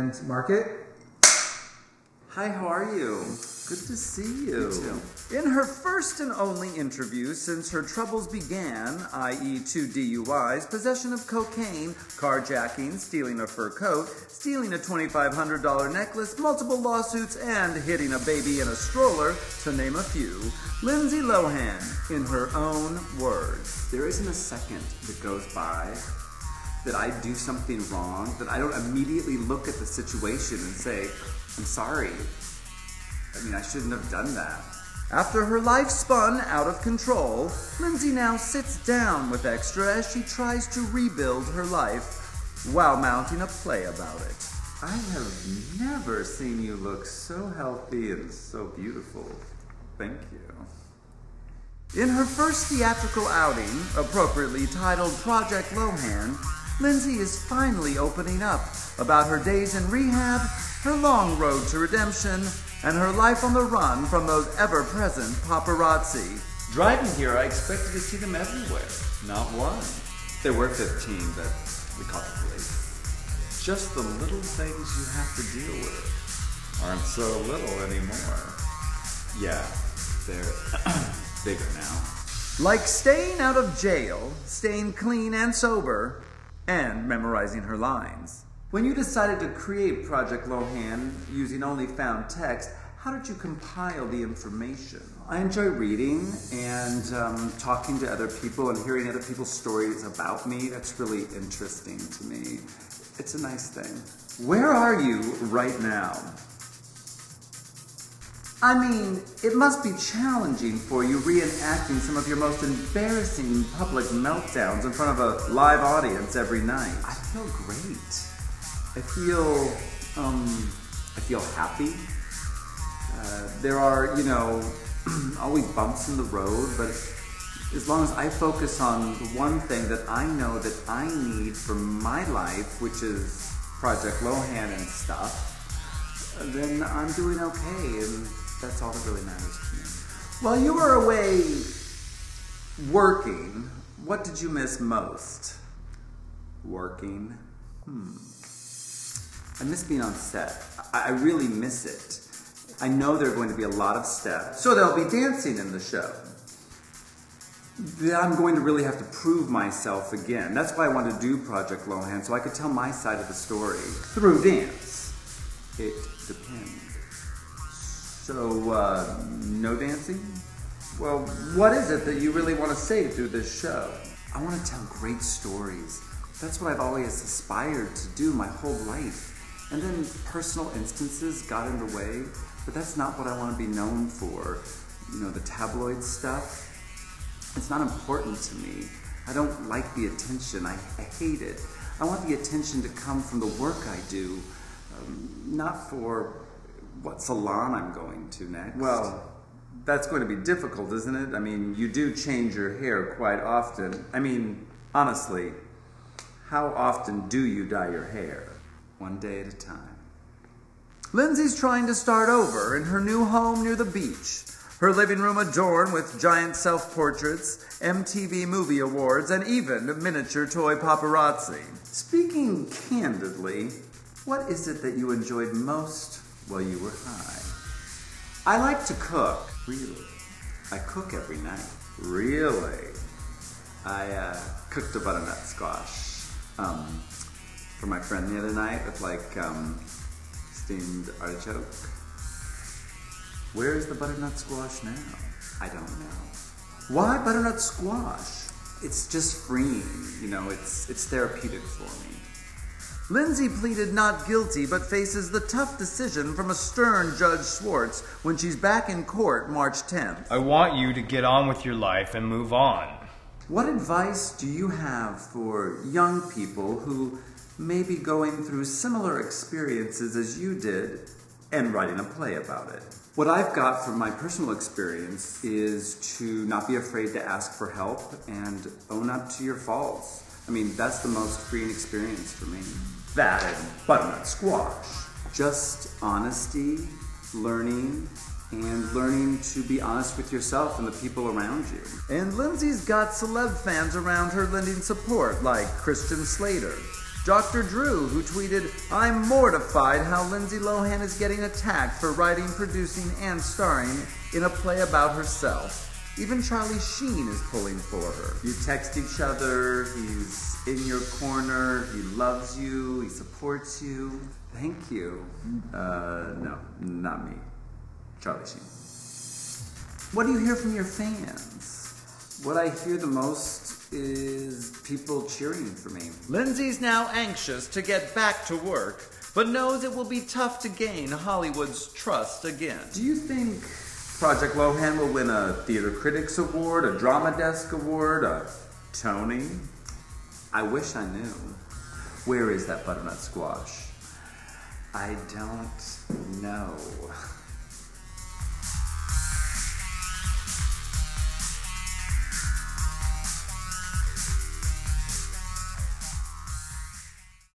and mark it. Hi, how are you? Good to see you. You too. In her first and only interview since her troubles began, i.e. 2 DUIs, possession of cocaine, carjacking, stealing a fur coat, stealing a $2,500 necklace, multiple lawsuits, and hitting a baby in a stroller, to name a few, Lindsay Lohan, in her own words. There isn't a second that goes by that I do something wrong, that I don't immediately look at the situation and say, I'm sorry. I mean, I shouldn't have done that. After her life spun out of control, Lindsay now sits down with Extra as she tries to rebuild her life while mounting a play about it. I have never seen you look so healthy and so beautiful. Thank you. In her first theatrical outing, appropriately titled Project Lohan, Lindsay is finally opening up about her days in rehab, her long road to redemption, and her life on the run from those ever-present paparazzi. Driving here, I expected to see them everywhere. Not one. There were 15, but we called the police. Just the little things you have to deal with aren't so little anymore. Yeah, they're bigger now. Like staying out of jail, staying clean and sober, and memorizing her lines. When you decided to create Project Lohan using only found text, how did you compile the information? I enjoy reading and talking to other people and hearing other people's stories about me. That's really interesting to me. It's a nice thing. Where are you right now? I mean, it must be challenging for you reenacting some of your most embarrassing public meltdowns in front of a live audience every night. I feel great. I feel happy. There are, always bumps in the road, but as long as I focus on the one thing that I know that I need for my life, which is Project Lohan and stuff, then I'm doing okay, and that's all that really matters to me. While you were away working, what did you miss most? Working? I miss being on set. I really miss it. I know there are going to be a lot of steps. So there'll be dancing in the show. I'm going to really have to prove myself again. That's why I wanted to do Project Lohan, so I could tell my side of the story. Through dance. It depends. So, no dancing? Well, what is it that you really want to say through this show? I want to tell great stories. That's what I've always aspired to do my whole life. And then personal instances got in the way, but that's not what I want to be known for. The tabloid stuff, it's not important to me. I don't like the attention. I hate it. I want the attention to come from the work I do, not for what salon I'm going to next. Well, that's going to be difficult, isn't it? I mean, you do change your hair quite often. I mean, honestly, how often do you dye your hair? One day at a time. Lindsay's trying to start over in her new home near the beach. Her living room adorned with giant self-portraits, MTV Movie Awards, and even miniature toy paparazzi. Speaking candidly, what is it that you enjoyed most while you were high? I like to cook. Really? I cook every night. Really? I cooked a butternut squash for my friend the other night with steamed artichoke. Where's the butternut squash now? I don't know. Why butternut squash? It's just freeing, it's therapeutic for me. Lindsay pleaded not guilty, but faces the tough decision from a stern Judge Schwartz when she's back in court March 10th. I want you to get on with your life and move on. What advice do you have for young people who may be going through similar experiences as you did and writing a play about it? What I've got from my personal experience is to not be afraid to ask for help and own up to your faults. I mean, that's the most freeing experience for me. That and butternut squash. Just honesty, learning to be honest with yourself and the people around you. And Lindsay's got celeb fans around her lending support, like Christian Slater. Dr. Drew, who tweeted, "I'm mortified how Lindsay Lohan is getting attacked for writing, producing, and starring in a play about herself. Even Charlie Sheen is pulling for her." You text each other, he's in your corner, he loves you, he supports you. Thank you. No, not me. Charlie Sheen. What do you hear from your fans? What I hear the most is people cheering for me. Lindsay's now anxious to get back to work, but knows it will be tough to gain Hollywood's trust again. Do you think Project Lohan will win a Theater Critics Award, a Drama Desk Award, a Tony? I wish I knew. Where is that butternut squash? I don't know.